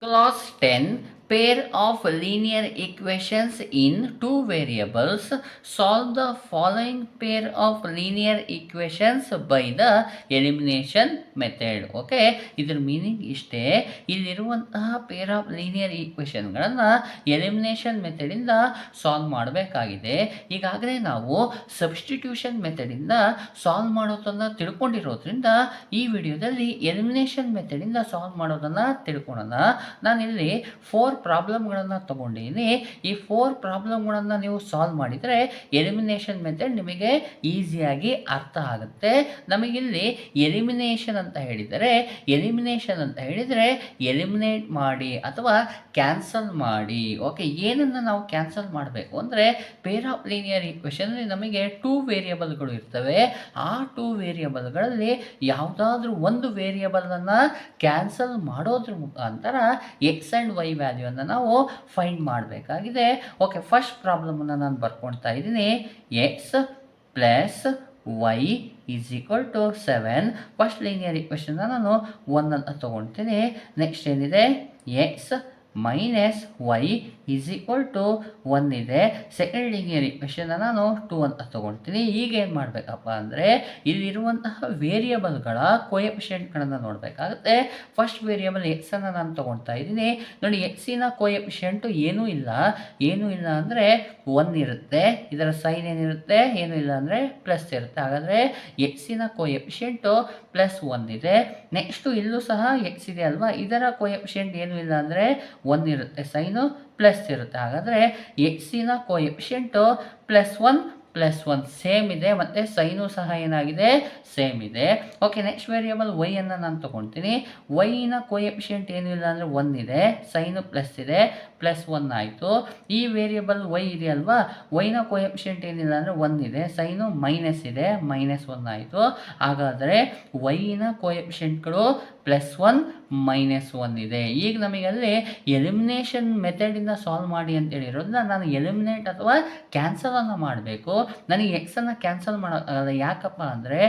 Clause 10. Pair of linear equations in two variables. Solve the following pair of linear equations by the elimination method. Okay, ಇದ್ರ meaning ಇಷ್ಟೇ. ಇಲ್ಲಿರುವಂತಹ pair of linear ಈಕ್ವೇಷನ್ಗಳನ್ನು elimination ಮೆಥಡಿಂದ solve ಮಾಡಬೇಕಾಗಿದೆ. ಈಗಾಗಲೇ ನಾವು substitution ಮೆಥಡಿಂದ solve ಮಾಡೋದನ್ನು ತಿಳ್ಕೊಂಡಿರೋದ್ರಿಂದ ಈ ವಿಡಿಯೋದಲ್ಲಿ ಎಲಿಮಿನೇಷನ್ ಮೆಥಡಿಂದ ಸಾಲ್ವ್ ಮಾಡೋದನ್ನು ತಿಳ್ಕೊಳ್ಳೋಣ. ನಾನಿಲ್ಲಿ 4 ಪ್ರಾಬ್ಲಮ್ಗಳನ್ನು ತಗೊಂಡಿದ್ದೀನಿ. ಈ 4 ಪ್ರಾಬ್ಲಮ್ಗಳನ್ನು ನೀವು ಸಾಲ್ವ್ ಮಾಡಿದರೆ ಎಲಿಮಿನೇಷನ್ ಮೆಥಡ್ ನಿಮಗೆ ಈಸಿಯಾಗಿ ಅರ್ಥ ಆಗುತ್ತೆ. ನಮಗಿಲ್ಲಿ ಎಲಿಮಿನೇಷನ್ ಅಂತ ಹೇಳಿದರೆ ಎಲಿಮಿನೇಟ್ ಮಾಡಿ ಅಥವಾ ಕ್ಯಾನ್ಸಲ್ ಮಾಡಿ. ಓಕೆ, ಏನನ್ನು ನಾವು ಕ್ಯಾನ್ಸಲ್ ಮಾಡಬೇಕು ಅಂದರೆ ಪೇರ್ ಆಫ್ ಲೀನಿಯರ್ ಈಕ್ವೇಷನಲ್ಲಿ ನಮಗೆ 2 ವೇರಿಯಬಲ್ಗಳು ಇರ್ತವೆ. ಆ 2 ವೇರಿಯಬಲ್ಗಳಲ್ಲಿ ಯಾವುದಾದ್ರೂ ಒಂದು ವೇರಿಯಬಲನ್ನು ಕ್ಯಾನ್ಸಲ್ ಮಾಡೋದ್ರ ಮುಖಾಂತರ ಎಕ್ಸ್ ಆ್ಯಂಡ್ ವೈ ವ್ಯಾಲ್ಯೂವನ್ನು ನಾವು ಫೈಂಡ್ ಮಾಡಬೇಕಾಗಿದೆ. ಓಕೆ, ಫಸ್ಟ್ ಪ್ರಾಬ್ಲಮನ್ನು ನಾನು ಬರ್ಕೊಳ್ತಾ ಇದ್ದೀನಿ. X plus Y is equal to 7. First linear ಈಕ್ವೇಷನ್ನ ನಾನು 1 ಅಂತ ತೊಗೊಳ್ತೀನಿ. ನೆಕ್ಸ್ಟ್ ಏನಿದೆ, X minus Y is equal to 1 ಇದೆ. ಸೆಕೆಂಡ್ ಲೀನಿಯರ್ ಈಕ್ವೇಷನ್ನ ನಾನು 2 ಅಂತ ತೊಗೊಳ್ತೀನಿ. ಈಗ ಏನು ಮಾಡಬೇಕಪ್ಪ ಅಂದರೆ ಇಲ್ಲಿರುವಂತಹ ವೇರಿಯಬಲ್ಗಳ ಕೋಎಫಿಷಿಯೆಂಟ್ಗಳನ್ನು ನೋಡಬೇಕಾಗುತ್ತೆ. ಫಸ್ಟ್ ವೇರಿಯಬಲ್ ಎಕ್ಸನ್ನು ನಾನು ತೊಗೊಳ್ತಾ ಇದ್ದೀನಿ. ನೋಡಿ, ಎಕ್ಸಿನ ಕೋಎಫಿಷಿಯೆಂಟು ಏನೂ ಇಲ್ಲ ಅಂದರೆ 1 ಇರುತ್ತೆ. ಇದರ ಸೈನ್ ಏನಿರುತ್ತೆ, ಏನೂ ಇಲ್ಲ ಅಂದರೆ ಪ್ಲಸ್ ಇರುತ್ತೆ. ಹಾಗಾದರೆ ಎಕ್ಸಿನ ಕೋಎಫಿಷಿಯೆಂಟು +1 ಇದೆ. ನೆಕ್ಸ್ಟು ಇಲ್ಲೂ ಸಹ ಎಕ್ಸ್ ಇದೆ ಅಲ್ವಾ, ಇದರ ಕೋಎಫಿಷಿಯೆಂಟ್ ಏನೂ ಇಲ್ಲ ಅಂದರೆ 1 ಇರುತ್ತೆ, ಸೈನು ಪ್ಲಸ್ ಇರುತ್ತೆ. ಹಾಗಾದರೆ ಎಕ್ಸಿನ ಕೋಎಫಿಷಿಯೆಂಟು +1 ಸೇಮ್ ಇದೆ ಮತ್ತು ಸೈನು ಸಹ ಏನಾಗಿದೆ, ಸೇಮ್ ಇದೆ. ಓಕೆ, ನೆಕ್ಸ್ಟ್ ವೇರಿಯಬಲ್ ವೈ ಅನ್ನು ನಾನು ತೊಗೊಳ್ತೀನಿ. ವೈನ ಕೋಎಫಿಷಿಯೆಂಟ್ ಏನೂ ಇಲ್ಲ ಅಂದರೆ 1 ಇದೆ, ಸೈನು ಪ್ಲಸ್ ಇದೆ, +1 ಆಯಿತು. ಈ ವೇರಿಯಬಲ್ ವೈ ಇದೆ ಅಲ್ವಾ, ವೈನ ಕೋಎಫಿಷಿಯೆಂಟ್ ಏನಿಲ್ಲ ಅಂದರೆ 1 ಇದೆ, ಸೈನು ಮೈನಸ್ ಇದೆ, -1 ಆಯಿತು. ಹಾಗಾದರೆ ವೈನ ಕೋಎಫಿಷಿಯೆಂಟ್ಗಳು +1 -1 ಇದೆ. ಈಗ ನಮಗಲ್ಲಿ ಎಲಿಮಿನೇಷನ್ ಮೆಥಡಿಂದ ಸಾಲ್ವ್ ಮಾಡಿ ಅಂತ ಹೇಳಿರೋದ್ರಿಂದ ನಾನು ಎಲಿಮಿನೇಟ್ ಅಥವಾ ಕ್ಯಾನ್ಸಲನ್ನು ಮಾಡಬೇಕು. ನನಗೆ ಎಕ್ಸನ್ನು ಕ್ಯಾನ್ಸಲ್ ಮಾಡೋಕ್ಕಾಗಲ್ಲ. ಯಾಕಪ್ಪ ಅಂದರೆ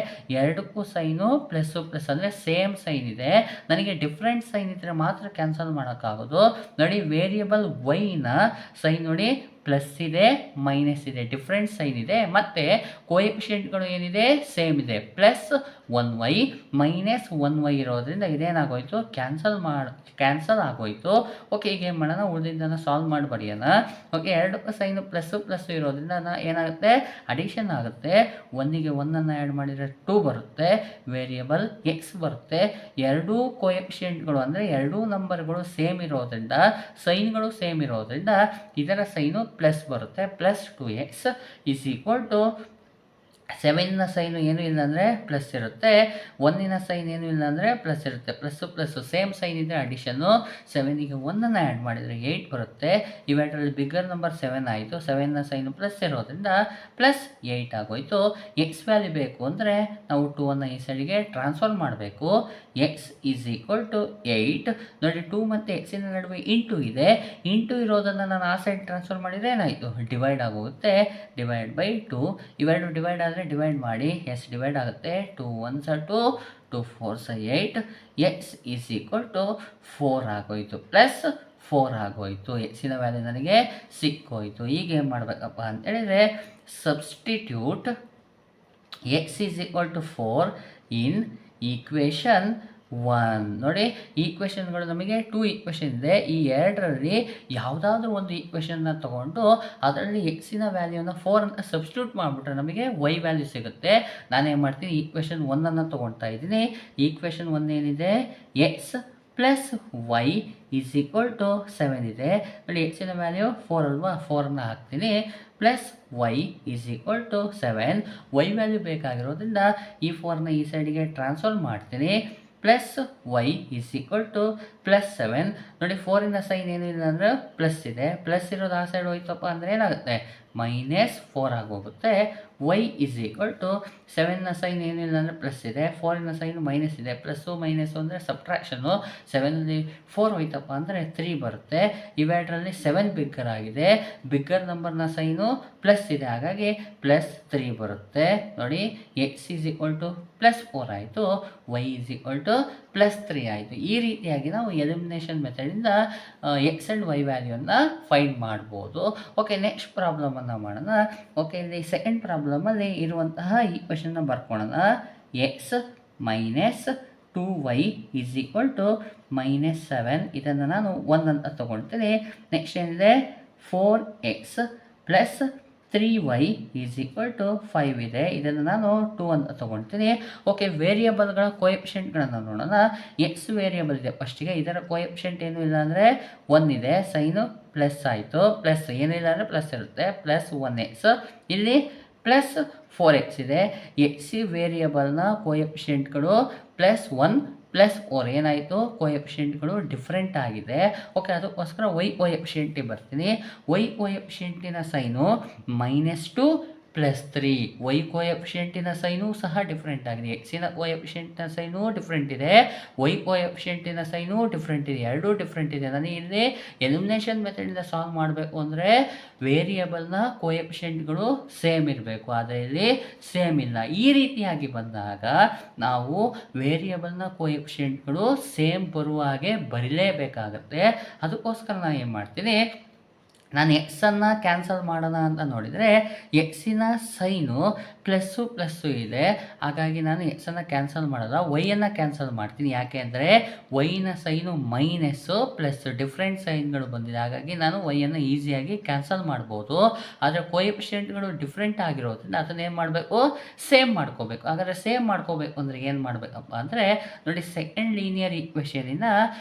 ಎರಡಕ್ಕೂ ಸೈನು ಪ್ಲಸ್ ಅಂದರೆ ಸೇಮ್ ಸೈನ್ ಇದೆ. ನನಗೆ ಡಿಫ್ರೆಂಟ್ ಸೈನ್ ಇದ್ದರೆ ಮಾತ್ರ ಕ್ಯಾನ್ಸಲ್ ಮಾಡೋಕ್ಕಾಗೋದು. ನೋಡಿ, ವೇರಿಯಬಲ್ ವೈನ ಸೈನ್ ನೋಡಿ ಪ್ಲಸ್ ಇದೆ, ಮೈನಸ್ ಇದೆ, ಡಿಫ್ರೆಂಟ್ ಸೈನ್ ಇದೆ. ಮತ್ತು ಕೋಎಫಿಷಿಯೆಂಟ್ಗಳು ಏನಿದೆ, ಸೇಮ್ ಇದೆ. +1y -1y ಇರೋದ್ರಿಂದ ಇದೇನಾಗೋಯಿತು, ಕ್ಯಾನ್ಸಲ್ ಆಗೋಯಿತು. ಓಕೆ, ಈಗ ಏನು ಮಾಡೋಣ, ಉಳಿದಿದ್ದನ್ನು ಸಾಲ್ವ್ ಮಾಡಿ ಬರೆಯೋಣ. ಓಕೆ, ಎರಡಕ್ಕೂ ಸೈನು ಪ್ಲಸ್ ಇರೋದ್ರಿಂದ ಏನಾಗುತ್ತೆ, ಅಡಿಷನ್ ಆಗುತ್ತೆ. 1ಗೆ 1ಅನ್ನು ಆ್ಯಡ್ ಮಾಡಿದರೆ 2 ಬರುತ್ತೆ. ವೇರಿಯಬಲ್ ಎಕ್ಸ್ ಬರುತ್ತೆ. ಎರಡೂ ಕೋಎಫಿಷಿಯೆಂಟ್ಗಳು ಅಂದರೆ ಎರಡೂ ನಂಬರ್ಗಳು ಸೇಮ್ ಇರೋದ್ರಿಂದ, ಸೈನ್ಗಳು ಸೇಮ್ ಇರೋದ್ರಿಂದ ಇದರ ಸೈನು ಪ್ಲಸ್ ಬರುತ್ತೆ. +2x ಈಸ್ ಈಕ್ವಲ್ ಟು 7ನ ಸೈನು ಏನೂ ಇಲ್ಲ ಅಂದರೆ ಪ್ಲಸ್ ಇರುತ್ತೆ. 1ನ ಸೈನ್ ಏನೂ ಇಲ್ಲ ಅಂದರೆ ಪ್ಲಸ್ ಇರುತ್ತೆ. ಪ್ಲಸ್ ಸೇಮ್ ಸೈನ್ ಇದೆ, ಅಡಿಷನ್ನು. 7ಗೆ 1ಅನ್ನು ಆ್ಯಡ್ ಮಾಡಿದರೆ 8 ಬರುತ್ತೆ. ಇವೆರಡರಲ್ಲಿ ಬಿಗ್ಗರ್ ನಂಬರ್ 7 ಆಯಿತು. 7ನ ಸೈನು ಪ್ಲಸ್ ಇರೋದ್ರಿಂದ +8 ಆಗೋಯಿತು. ಎಕ್ಸ್ ವ್ಯಾಲ್ಯೂ ಬೇಕು ಅಂದರೆ ನಾವು 2ಅನ್ನು ಈ ಸೈಡಿಗೆ ಟ್ರಾನ್ಸ್ಫರ್ ಮಾಡಬೇಕು. X is equal to 8. ನೋಡಿ, 2 ಮತ್ತು ಎಕ್ಸಿನ ನಡುವೆ ಇಂಟು ಇದೆ. ಇಂಟು ಇರೋದನ್ನು ನಾನು ಆ ಸೈಡ್ ಟ್ರಾನ್ಸ್ಫರ್ ಮಾಡಿದರೆ ಏನಾಯಿತು, ಡಿವೈಡ್ ಆಗೋಗುತ್ತೆ. /2. ಇವೆರಡು ಡಿವೈಡ್ ಆದರೆ ಡಿವೈಡ್ ಮಾಡಿ, ಎಸ್ ಡಿವೈಡ್ ಆಗುತ್ತೆ. 2 1s are 2, 2 4s are 8. X is equal to 4 ಆಗೋಯಿತು, +4 ಆಗೋಯಿತು. ಎಕ್ಸಿನ ವ್ಯಾಲ್ಯೂ ನನಗೆ ಸಿಕ್ಕೋಯಿತು. ಈಗ ಏನು ಮಾಡಬೇಕಪ್ಪ ಅಂತೇಳಿದರೆ substitute x is equal to 4 in equation 1. ನೋಡಿ, ಈಕ್ವೇಷನ್ಗಳು ನಮಗೆ 2 ಈಕ್ವೇಷನ್ ಇದೆ. ಈ ಎರಡರಲ್ಲಿ ಯಾವುದಾದ್ರೂ ಒಂದು ಈಕ್ವೇಷನ್ನ ತೊಗೊಂಡು ಅದರಲ್ಲಿ ಎಕ್ಸಿನ ವ್ಯಾಲ್ಯೂನ 4 ಅಂತ ಸಬ್ಸ್ಟಿಟ್ಯೂಟ್ ಮಾಡಿಬಿಟ್ರೆ ನಮಗೆ ವೈ ವ್ಯಾಲ್ಯೂ ಸಿಗುತ್ತೆ. ನಾನೇನು ಮಾಡ್ತೀನಿ, ಈಕ್ವೇಷನ್ 1ಅನ್ನು ತೊಗೊಳ್ತಾ ಇದ್ದೀನಿ. ಈಕ್ವೇಷನ್ 1 ಏನಿದೆ, x plus Y is equal to 7 ಇದೆ. ನೋಡಿ, ಎಕ್ಸಿನ ವ್ಯಾಲ್ಯೂ 4 ಅಲ್ವಾ, 4ಅನ್ನು ಹಾಕ್ತೀನಿ. +y is equal to 7. Y value ಬೇಕಾಗಿರೋದ್ರಿಂದ ಈ 4ನ ಈ ಸೈಡಿಗೆ ಟ್ರಾನ್ಸ್ಫರ್ ಮಾಡ್ತೀನಿ. +y is equal to +7. ನೋಡಿ, 4ನ ಸೈನ್ ಏನೂ ಇಲ್ಲ ಅಂದರೆ ಪ್ಲಸ್ ಇದೆ. ಪ್ಲಸ್ ಇರೋದು ಆ ಸೈಡ್ ಹೋಯ್ತಪ್ಪ ಅಂದರೆ ಏನಾಗುತ್ತೆ, -4 ಆಗೋಗುತ್ತೆ. y ಇಸ್ ಈಕ್ವಲ್ ಟು 7ನ ಸೈನ್ ಏನಿಲ್ಲ ಅಂದರೆ ಪ್ಲಸ್ ಇದೆ, 4ನ ಸೈನು ಮೈನಸ್ ಇದೆ. ಪ್ಲಸ್ಸು ಮೈನಸ್ಸು ಅಂದರೆ ಸಬ್ಟ್ರಾಕ್ಷನು. 7ಅಲ್ಲಿ 4 ಹೋಯ್ತಪ್ಪ ಅಂದರೆ 3 ಬರುತ್ತೆ. ಇವೆರಡರಲ್ಲಿ 7 ಬಿಗ್ಗರ್ ಆಗಿದೆ, ಬಿಗ್ಗರ್ ನಂಬರ್ನ ಸೈನು ಪ್ಲಸ್ ಇದೆ, ಹಾಗಾಗಿ +3 ಬರುತ್ತೆ. ನೋಡಿ x ಈಸ್ ಈಕ್ವಲ್ ಟು +4 ಆಯಿತು, y ಈಸ್ ಈಕ್ವಲ್ ಟು +3 ಆಯಿತು. ಈ ರೀತಿಯಾಗಿ ನಾವು ಎಲಿಮಿನೇಷನ್ ಮೆಥಡಿಂದ x ಆ್ಯಂಡ್ y ವ್ಯಾಲ್ಯೂನ ಫೈಂಡ್ ಮಾಡ್ಬೋದು. ಓಕೆ, ನೆಕ್ಸ್ಟ್ ಪ್ರಾಬ್ಲಮನ್ನು ಮಾಡೋಣ. ಓಕೆ, ಇಲ್ಲಿ ಸೆಕೆಂಡ್ ಪ್ರಾಬ್ಲಮಲ್ಲಿ ಇರುವಂತಹ ಈಕ್ವೇಷನ್ನ ಬರ್ಕೊಳ್ಳೋಣ. x minus 2y is equal to -7. ಇದನ್ನು ನಾನು 1 ಅಂತ ತೊಗೊಳ್ತೀನಿ. ನೆಕ್ಸ್ಟ್ ಏನಿದೆ 4x plus 3y is equal to 5 ಇದೆ, ಇದನ್ನು ನಾನು 2 ಅಂತ ತೊಗೊಳ್ತೀನಿ. ಓಕೆ, ವೇರಿಯಬಲ್ಗಳ ಕೋಎಫಿಷಿಯೆಂಟ್ಗಳನ್ನು ನೋಡೋಣ. ಎಕ್ಸ್ ವೇರಿಯಬಲ್ ಇದೆ ಫಸ್ಟಿಗೆ, ಇದರ ಕೋಎಫಿಷಿಯೆಂಟ್ ಏನೂ ಇಲ್ಲ ಅಂದರೆ 1 ಇದೆ, ಸೈನು ಪ್ಲಸ್ ಆಯಿತು, ಪ್ಲಸ್ ಏನಿಲ್ಲ ಅಂದರೆ ಪ್ಲಸ್ ಇರುತ್ತೆ, +1x. ಇಲ್ಲಿ +4x ಇದೆ. ಎಕ್ಸ್ ವೇರಿಯಬಲ್ನ ಕೋಎಫಿಷಿಯೆಂಟ್ಗಳು +1 +4 ಏನಾಯಿತು, ಕೋಎಫಿಷಿಯೆಂಟ್ಗಳು ಡಿಫ್ರೆಂಟ್ ಆಗಿದೆ. ಓಕೆ, ಅದಕ್ಕೋಸ್ಕರ y ಕೋಎಫಿಷಿಯೆಂಟಿಗೆ ಬರ್ತೀನಿ. y ಕೋಎಫಿಷಿಯೆಂಟಿನ ಸೈನು -2 +3. y ಕೋಎಫಿಷಿಯೆಂಟಿನ ಸೈನು ಸಹ ಡಿಫ್ರೆಂಟ್ ಆಗಿದೆ. ಎಕ್ಸಿನ ಕೋಎಫಿಷಿಯೆಂಟಿನ ಸೈನು ಡಿಫ್ರೆಂಟ್ ಇದೆ, y ಕೋಎಫಿಷಿಯೆಂಟಿನ ಸೈನು ಡಿಫ್ರೆಂಟ್ ಇದೆ, ಎರಡೂ ಡಿಫ್ರೆಂಟ್ ಇದೆ. ನನಗೆ ಇಲ್ಲಿ ಎಲಿಮಿನೇಷನ್ ಮೆಥಡಿಂದ ಸಾಲ್ವ್ ಮಾಡಬೇಕು ಅಂದರೆ ವೇರಿಯಬಲ್ನ ಕೋಎಫಿಷಿಯೆಂಟ್ಗಳು ಸೇಮ್ ಇರಬೇಕು, ಆದರೆ ಇಲ್ಲಿ ಸೇಮ್ ಇಲ್ಲ. ಈ ರೀತಿಯಾಗಿ ಬಂದಾಗ ನಾವು ವೇರಿಯಬಲ್ನ ಕೋಎಫಿಷಿಯೆಂಟ್ಗಳು ಸೇಮ್ ಬರುವ ಹಾಗೆ ಬರೀಲೇಬೇಕಾಗತ್ತೆ. ಅದಕ್ಕೋಸ್ಕರ ನಾನು ಏನು ಮಾಡ್ತೀನಿ, ನಾನು ಎಕ್ಸನ್ನು ಕ್ಯಾನ್ಸಲ್ ಮಾಡೋಣ ಅಂತ ನೋಡಿದರೆ ಎಕ್ಸಿನ ಸೈನು ಪ್ಲಸ್ಸು ಇದೆ, ಹಾಗಾಗಿ ನಾನು ಎಕ್ಸನ್ನು ಕ್ಯಾನ್ಸಲ್ ಮಾಡೋಲ್ಲ, ವೈಯನ್ನು ಕ್ಯಾನ್ಸಲ್ ಮಾಡ್ತೀನಿ. ಯಾಕೆ ಅಂದರೆ ವೈನ ಸೈನು ಮೈನಸ್ಸು ಪ್ಲಸ್ ಡಿಫ್ರೆಂಟ್ ಸೈನ್ಗಳು ಬಂದಿದೆ, ಹಾಗಾಗಿ ನಾನು ವೈಯನ್ನು ಈಸಿಯಾಗಿ ಕ್ಯಾನ್ಸಲ್ ಮಾಡ್ಬೋದು. ಆದರೆ ಕೋಎಫಿಷಿಯೆಂಟ್ಗಳು ಡಿಫ್ರೆಂಟ್ ಆಗಿರೋದ್ರಿಂದ ಅದನ್ನು ಏನು ಮಾಡಬೇಕು, ಸೇಮ್ ಮಾಡ್ಕೋಬೇಕು. ಹಾಗಾದರೆ ಸೇಮ್ ಮಾಡ್ಕೋಬೇಕು ಅಂದರೆ ಏನು ಮಾಡಬೇಕಪ್ಪ ಅಂದರೆ ನೋಡಿ, ಸೆಕೆಂಡ್ ಲೀನಿಯರ್ ಈಕ್ವೇಷನಿಂದ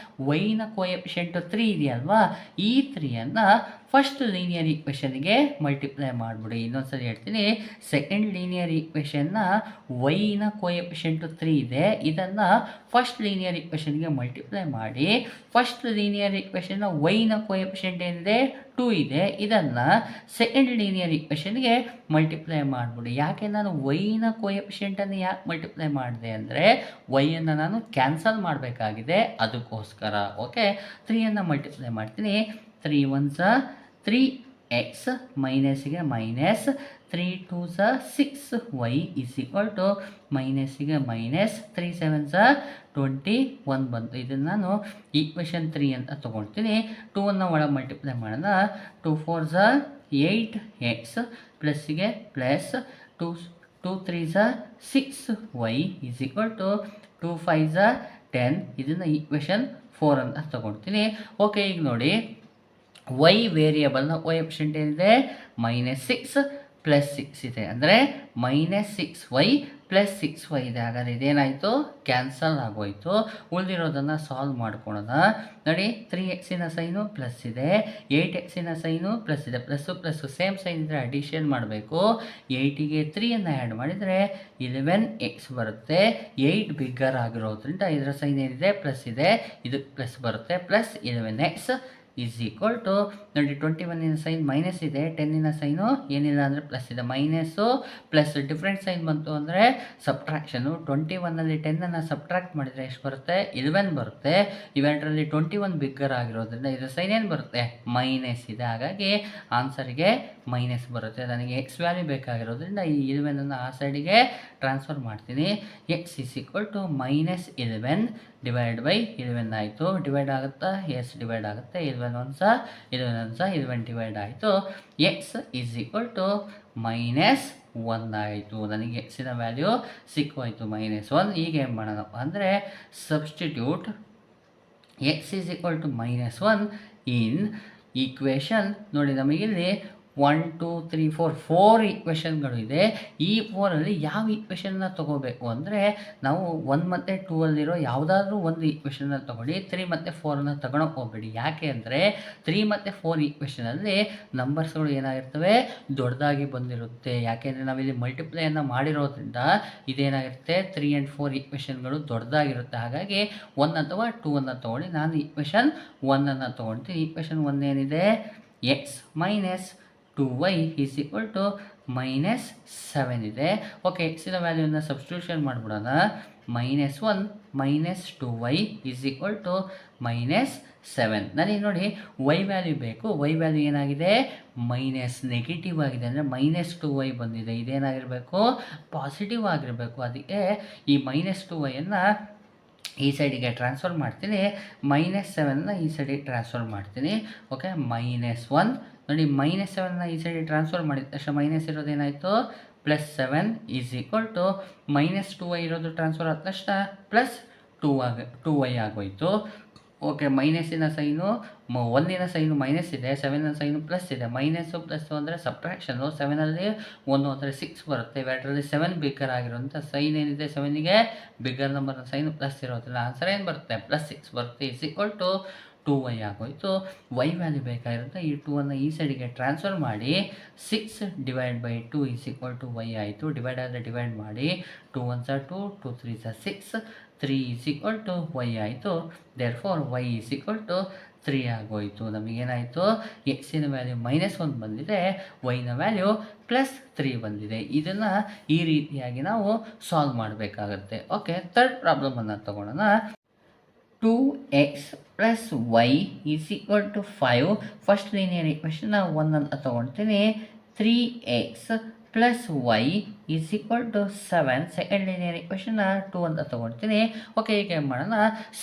ವೈನ ಕೋಎಫಿಷಿಯೆಂಟು 3 ಇದೆಯಲ್ವಾ, ಈ 3ಯನ್ನು ಫಸ್ಟ್ ಲೀನಿಯರ್ ಈಕ್ವೇಷನ್ಗೆ ಮಲ್ಟಿಪ್ಲೈ ಮಾಡಿಬಿಡಿ. ಇನ್ನೊಂದ್ಸರಿ ಹೇಳ್ತೀನಿ, ಸೆಕೆಂಡ್ ಲೀನಿಯರ್ ಈಕ್ವೇಷನ್ನ ವೈನ ಕೋಎಫಿಷಿಯೆಂಟು 3 ಇದೆ, ಇದನ್ನು ಫಸ್ಟ್ ಲೀನಿಯರ್ ಈಕ್ವೇಷನ್ಗೆ ಮಲ್ಟಿಪ್ಲೈ ಮಾಡಿ. ಫಸ್ಟ್ ಲೀನಿಯರ್ ಈಕ್ವೇಷನ್ನ ವೈನ ಕೋಎಫಿಷಿಯೆಂಟ್ ಏನಿದೆ 2 ಇದೆ, ಇದನ್ನು ಸೆಕೆಂಡ್ ಲೀನಿಯರ್ ಈಕ್ವೇಷನ್ಗೆ ಮಲ್ಟಿಪ್ಲೈ ಮಾಡಿಬಿಡಿ. ಯಾಕೆ ನಾನು ವೈನ ಕೋಎಫಿಷಿಯೆಂಟನ್ನು ಯಾಕೆ ಮಲ್ಟಿಪ್ಲೈ ಮಾಡಿದೆ ಅಂದರೆ ವೈಯನ್ನು ನಾನು ಕ್ಯಾನ್ಸಲ್ ಮಾಡಬೇಕಾಗಿದೆ, ಅದಕ್ಕೋಸ್ಕರ. ಓಕೆ, 3ಯನ್ನು ಮಲ್ಟಿಪ್ಲೈ ಮಾಡ್ತೀನಿ. 3 1s 3x ಮೈನಸ್ಗೆ minus, 3 2s 6y is equal to ಮೈನಸ್ಗೆ ಮೈನಸ್, 3 7s 21 ಬಂತು. ಇದನ್ನು ನಾನು ಈಕ್ವೇಷನ್ 3 ಅಂತ ತೊಗೊಳ್ತೀನಿ. 2ಅನ್ನು ಒಳಗೆ ಮಲ್ಟಿಪ್ಲೈ ಮಾಡೋಣ. 2 4s 8x ಪ್ಲಸ್ಗೆ plus, 2 3s 6y is equal to 2 5s 10. ಇದನ್ನು ಈಕ್ವೇಷನ್ 4 ಅಂತ ತೊಗೊಳ್ತೀನಿ. ಓಕೆ, ಈಗ ನೋಡಿ y ವೇರಿಯಬಲ್ನ ಕೋಎಫಿಷಿಯೆಂಟ್ ಏನಿದೆ -6 +6 ಇದೆ, ಅಂದರೆ -6y +6y ಇದೆ. ಹಾಗಾದರೆ ಇದೇನಾಯಿತು, ಕ್ಯಾನ್ಸಲ್ ಆಗೋಯಿತು. ಉಳಿದಿರೋದನ್ನು ಸಾಲ್ವ್ ಮಾಡ್ಕೊಳ್ಳೋಣ. ನೋಡಿ, 3xನ ಸೈನು ಪ್ಲಸ್ ಇದೆ, 8xನ ಸೈನು ಪ್ಲಸ್ ಇದೆ, ಪ್ಲಸ್ಸು ಸೇಮ್ ಸೈನ್ ಇದ್ದರೆ ಅಡಿಷನ್ ಮಾಡಬೇಕು. 8ಗೆ 3ಯನ್ನು ಆ್ಯಡ್ ಮಾಡಿದರೆ 11x ಬರುತ್ತೆ. 8 ಬಿಗ್ಗರ್ ಆಗಿರೋದ್ರಿಂದ ಇದರ ಸೈನ್ ಏನಿದೆ ಪ್ಲಸ್ ಇದೆ, ಇದಕ್ಕೆ ಪ್ಲಸ್ ಬರುತ್ತೆ, +11x ಈಸ್ ಈಕ್ವಲ್ ಟು ನೋಡಿ, 21ನ ಸೈನ್ ಮೈನಸ್ ಇದೆ, 10ನ ಸೈನು ಏನಿಲ್ಲ ಅಂದರೆ ಪ್ಲಸ್ ಇದೆ, ಮೈನಸ್ಸು ಪ್ಲಸ್ ಡಿಫ್ರೆಂಟ್ ಸೈನ್ ಬಂತು ಅಂದರೆ ಸಬ್ಟ್ರಾಕ್ಷನು. 21ನಲ್ಲಿ 10ಅನ್ನು ಸಬ್ಟ್ರಾಕ್ಟ್ ಮಾಡಿದರೆ ಎಷ್ಟು ಬರುತ್ತೆ, 11 ಬರುತ್ತೆ. ಇವೆರಡರಲ್ಲಿ 21 ಬಿಗ್ಗರ್ ಆಗಿರೋದ್ರಿಂದ ಇದರ ಸೈನ್ ಏನು ಬರುತ್ತೆ, ಮೈನಸ್ ಇದೆ, ಹಾಗಾಗಿ ಆನ್ಸರಿಗೆ ಮೈನಸ್ ಬರುತ್ತೆ. ನನಗೆ ಎಕ್ಸ್ ವ್ಯಾಲ್ಯೂ ಬೇಕಾಗಿರೋದ್ರಿಂದ ಈ 11ಅನ್ನು ಆ ಸೈಡಿಗೆ ಟ್ರಾನ್ಸ್ಫರ್ ಮಾಡ್ತೀನಿ. X is equal to -11 divide by 11 ಆಯಿತು. ಡಿವೈಡ್ ಆಗುತ್ತಾ, ಎಸ್ ಡಿವೈಡ್ ಆಗುತ್ತೆ. 11 11 ಡಿವೈಡ್ ಆಯಿತು. ಎಕ್ಸ್ ಈಸ್ ಈಕ್ವಲ್ ಟು -1 ಆಯಿತು. ನನಗೆ ಎಕ್ಸಿನ ವ್ಯಾಲ್ಯೂ ಸಿಕ್ಕೋಯ್ತು -1. ಈಗ ಏನು ಮಾಡೋಣಪ್ಪ ಅಂದರೆ substitute x is equal to -1 in equation. ನೋಡಿ, ನಮಗಿಲ್ಲಿ 1 2 3 4 ಈಕ್ವೇಷನ್ಗಳು ಇದೆ. ಈ 4ಅಲ್ಲಿ ಯಾವ ಈಕ್ವೇಷನ್ನ ತೊಗೋಬೇಕು ಅಂದರೆ ನಾವು 1 ಮತ್ತು 2ಅಲ್ಲಿರೋ ಯಾವುದಾದ್ರೂ ಒಂದು ಈಕ್ವೇಷನ್ನ ತೊಗೊಳ್ಳಿ, 3 ಮತ್ತು 4ಅನ್ನು ತಗೊಳಕ್ಕೆ ಹೋಗಬೇಡಿ. ಯಾಕೆ ಅಂದರೆ 3 ಮತ್ತು 4 ಈಕ್ವೇಷನಲ್ಲಿ ನಂಬರ್ಸ್ಗಳು ಏನಾಗಿರ್ತವೆ, ದೊಡ್ಡದಾಗಿ ಬಂದಿರುತ್ತೆ. ಯಾಕೆಂದರೆ ನಾವಿಲ್ಲಿ ಮಲ್ಟಿಪ್ಲೈಯನ್ನು ಮಾಡಿರೋದ್ರಿಂದ ಇದೇನಾಗಿರುತ್ತೆ, 3 ಆ್ಯಂಡ್ 4 ಈಕ್ವೇಷನ್ಗಳು ದೊಡ್ಡದಾಗಿರುತ್ತೆ. ಹಾಗಾಗಿ 1 ಅಥವಾ 2ಅನ್ನು ತೊಗೊಳ್ಳಿ. ನಾನು ಈಕ್ವೇಷನ್ 1ಅನ್ನು ತೊಗೊಳ್ತೀನಿ. ಈಕ್ವೇಷನ್ 1 ಏನಿದೆ, X minus 2y is equal to -7 ಇದೆ. ಓಕೆ, ಎಕ್ಸಿನ ವ್ಯಾಲ್ಯೂನ ಸಬ್ಸ್ಟಿಟ್ಯೂಷನ್ ಮಾಡಿಬಿಡೋಣ. -1 -2y ಈಸ್ ಈಕ್ವಲ್ ಟು -7. ನನಗೆ ನೋಡಿ y ವ್ಯಾಲ್ಯೂ ಬೇಕು. y ವ್ಯಾಲ್ಯೂ ಏನಾಗಿದೆ? ನೆಗೆಟಿವ್ ಆಗಿದೆ, ಅಂದರೆ -2y ಬಂದಿದೆ. ಇದೇನಾಗಿರಬೇಕು? ಪಾಸಿಟಿವ್ ಆಗಿರಬೇಕು. ಅದಕ್ಕೆ ಈ -2yಯನ್ನು ಈ ಸೈಡಿಗೆ ಟ್ರಾನ್ಸ್ಫರ್ ಮಾಡ್ತೀನಿ, -7ನ ಈ ಸೈಡಿಗೆ ಟ್ರಾನ್ಸ್ಫರ್ ಮಾಡ್ತೀನಿ. ಓಕೆ, -1 ನೋಡಿ, -7ನ ಈ ಸೈಡಿಗೆ ಟ್ರಾನ್ಸ್ಫರ್ ಮಾಡಿದ ತಕ್ಷಣ ಮೈನಸ್ ಇರೋದೇನಾಯಿತು? +7 ಈಸ್ ಈಕ್ವಲ್ ಟು -2y ಇರೋದು ಟ್ರಾನ್ಸ್ಫರ್ ಆದ ತಕ್ಷಣ +2y ಆಗೋಯಿತು. ಓಕೆ, ಮೈನಸ್ಸಿನ ಸೈನು 1ನ ಸೈನು ಮೈನಸ್ ಇದೆ, 7ನ ಸೈನು ಪ್ಲಸ್ ಇದೆ. -+2 ಅಂದರೆ ಸಬ್ಟ್ರಾಕ್ಷನು. 7ಅಲ್ಲಿ 1 ಅಂದರೆ 6 ಬರುತ್ತೆ. ಇವೆರಡರಲ್ಲಿ 7 ಬಿಗ್ಗರ್ ಆಗಿರೋಂಥ ಸೈನ್ ಏನಿದೆ, 7ಗೆ ಬಿಗ್ಗರ್ ನಂಬರ್ನ ಸೈನು ಪ್ಲಸ್ ಇರೋದಿಲ್ಲ. ಆನ್ಸರ್ ಏನು ಬರುತ್ತೆ? +6 ಬರುತ್ತೆ. ಈಸ್ ಈಕ್ವಲ್ ಟು 2y ಆಗೋಯಿತು. y ವ್ಯಾಲ್ಯೂ ಬೇಕಾಗಿರುತ್ತೆ. ಈ 2ಅನ್ನು ಈ ಸೈಡಿಗೆ ಟ್ರಾನ್ಸ್ಫರ್ ಮಾಡಿ 6/2 ಈಸ್ ಈಕ್ವಲ್ ಟು y ಆಯಿತು. ಡಿವೈಡ್ ಆದರೆ ಡಿವೈಡ್ ಮಾಡಿ, 2 1s are 2, 2 3s are 6, 3 is equal to y ಆಯಿತು. Therefore y is equal to 3 ಆಗೋಯಿತು. ನಮಗೇನಾಯಿತು? ಎಕ್ಸಿನ ವ್ಯಾಲ್ಯೂ -1 ಬಂದಿದೆ, ವೈನ ವ್ಯಾಲ್ಯೂ +3 ಬಂದಿದೆ. ಇದನ್ನು ಈ ರೀತಿಯಾಗಿ ನಾವು ಸಾಲ್ವ್ ಮಾಡಬೇಕಾಗತ್ತೆ. ಓಕೆ, ಥರ್ಡ್ ಪ್ರಾಬ್ಲಮನ್ನು ತಗೊಳ್ಳೋಣ. 2x + y is equal to 5. First linear ಈಕ್ವೇಷನ್ನ 1 ಅಂತ ತೊಗೊಳ್ತೀನಿ. 3x + y is equal to 7. Second linear ಈಕ್ವೇಷನ್ನ 2 ಅಂತ ತೊಗೊಳ್ತೀನಿ. ಓಕೆ, ಈಗ ಏನು ಮಾಡೋಣ?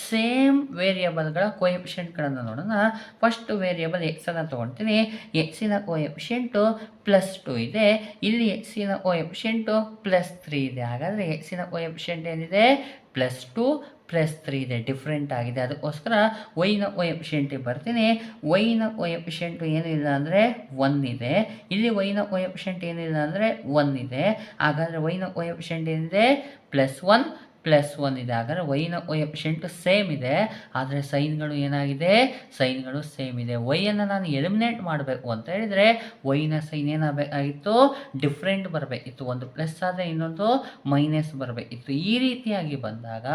ಸೇಮ್ ವೇರಿಯಬಲ್ಗಳ ಕೋಎಫಿಷಿಯೆಂಟ್ಗಳನ್ನು ನೋಡೋಣ. ಫಸ್ಟ್ ವೇರಿಯಬಲ್ ಎಕ್ಸನ್ನು ತೊಗೊಳ್ತೀನಿ. ಎಕ್ಸಿನ ಕೋಎಫಿಷಿಯೆಂಟು +2 ಇದೆ, ಇಲ್ಲಿ ಎಕ್ಸಿನ ಕೋಎಫಿಷಿಯೆಂಟು +3 ಇದೆ. ಹಾಗಾದರೆ ಎಕ್ಸಿನ ಕೋಎಫಿಷಿಯೆಂಟ್ ಏನಿದೆ? +2 +3 ಇದೆ, ಡಿಫ್ರೆಂಟ್ ಆಗಿದೆ. ಅದಕ್ಕೋಸ್ಕರ ವೈನ ಕೋಎಫಿಷಿಯೆಂಟಿಗೆ ಬರ್ತೀನಿ. ವೈನ ಕೋಎಫಿಷಿಯೆಂಟು ಏನಿಲ್ಲ ಅಂದರೆ 1 ಇದೆ, ಇಲ್ಲಿ ವೈನ ಕೋಎಫಿಷಿಯೆಂಟ್ ಏನಿಲ್ಲ ಅಂದರೆ 1 ಇದೆ. ಹಾಗಾದರೆ ವೈನ ಕೋಎಫಿಷಿಯೆಂಟ್ ಏನಿದೆ? +1 ಇದೆ. ಹಾಗಾದರೆ ವೈನ ಕೋಎಫಿಷಿಯೆಂಟು ಸೇಮ್ ಇದೆ, ಆದರೆ ಸೈನ್ಗಳು ಏನಾಗಿದೆ? ಸೈನ್ಗಳು ಸೇಮ್ ಇದೆ. ವೈಯನ್ನು ನಾನು ಎಲಿಮಿನೇಟ್ ಮಾಡಬೇಕು ಅಂತ ಹೇಳಿದರೆ ವೈನ ಸೈನ್ ಏನಾಗಬೇಕಾಗಿತ್ತು? ಡಿಫ್ರೆಂಟ್ ಬರಬೇಕಿತ್ತು. ಒಂದು ಪ್ಲಸ್ ಆದರೆ ಇನ್ನೊಂದು ಮೈನಸ್ ಬರಬೇಕಿತ್ತು. ಈ ರೀತಿಯಾಗಿ ಬಂದಾಗ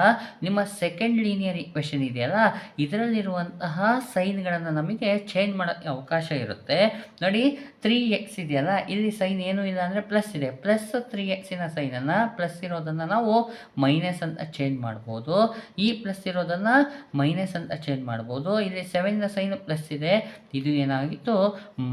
ನಿಮ್ಮ ಸೆಕೆಂಡ್ ಲೀನಿಯರ್ ಈಕ್ವೇಷನ್ ಇದೆಯಲ್ಲ, ಇದರಲ್ಲಿರುವಂತಹ ಸೈನ್ಗಳನ್ನು ನಮಗೆ ಚೇಂಜ್ ಮಾಡೋಕ್ಕೆ ಅವಕಾಶ ಇರುತ್ತೆ. ನೋಡಿ, 3x ಇದೆಯಲ್ಲ, ಇಲ್ಲಿ ಸೈನ್ ಏನೂ ಇಲ್ಲ ಅಂದರೆ ಪ್ಲಸ್ ಇದೆ. +3xನ ಸೈನನ್ನು ಪ್ಲಸ್ ಇರೋದನ್ನು ನಾವು ಮೈನಸ್ ಅಂತ ಚೇಂಜ್ ಮಾಡ್ಬೋದು. ಈ ಪ್ಲಸ್ ಇರೋದನ್ನು ಮೈನಸ್ ಅಂತ ಚೇಂಜ್ ಮಾಡ್ಬೋದು. ಇಲ್ಲಿ 7ನ ಸೈನ್ ಪ್ಲಸ್ ಇದೆ, ಇದು ಏನಾಗಿತ್ತು?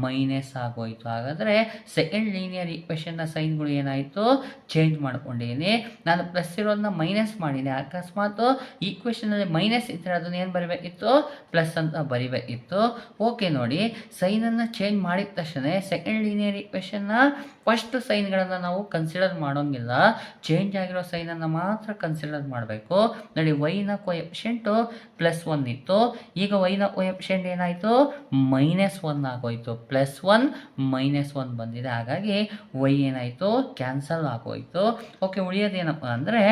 ಮೈನಸ್ ಆಗೋಯಿತು. ಹಾಗಾದರೆ ಸೆಕೆಂಡ್ ಲೀನಿಯರ್ ಈಕ್ವೇಷನ್ನ ಸೈನ್ಗಳು ಏನಾಯಿತು? ಚೇಂಜ್ ಮಾಡ್ಕೊಂಡಿದ್ದೀನಿ. ನಾನು ಪ್ಲಸ್ ಇರೋದನ್ನ ಮೈನಸ್ ಮಾಡಿದೆ. ಅಕಸ್ಮಾತ್ ಈಕ್ವೇಷನಲ್ಲಿ ಮೈನಸ್ ಇದ್ದರೆ ಅದನ್ನು ಏನು ಬರಿಬೇಕಿತ್ತು? ಪ್ಲಸ್ ಅಂತ ಬರಿಬೇಕಿತ್ತು. ಓಕೆ, ನೋಡಿ, ಸೈನನ್ನು ಚೇಂಜ್ ಮಾಡಿದ ತಕ್ಷಣ ಸೆಕೆಂಡ್ ಲೀನಿಯರ್ ಈಕ್ವೇಷನ್ನ ಫಸ್ಟ್ ಸೈನ್ಗಳನ್ನು ನಾವು ಕನ್ಸಿಡರ್ ಮಾಡೋಂಗಿಲ್ಲ, ಚೇಂಜ್ ಆಗಿರೋ ಸೈನನ್ನು ಮಾತ್ರ ಕನ್ಸಿಡರ್ ಮಾಡಬೇಕು. ನೋಡಿ, ವೈನ ಕೋಎಫಿಷಿಯೆಂಟು +1 ಇತ್ತು, ಈಗ ವೈನ ಕೋಎಫಿಷಿಯೆಂಟ್ ಏನಾಯಿತು? -1 ಆಗೋಯಿತು. +1 -1 ಬಂದಿದೆ. ಹಾಗಾಗಿ ವೈ ಏನಾಯಿತು? ಕ್ಯಾನ್ಸಲ್ ಆಗೋಯಿತು. ಓಕೆ, ಉಳಿಯೋದೇನಪ್ಪ ಅಂದರೆ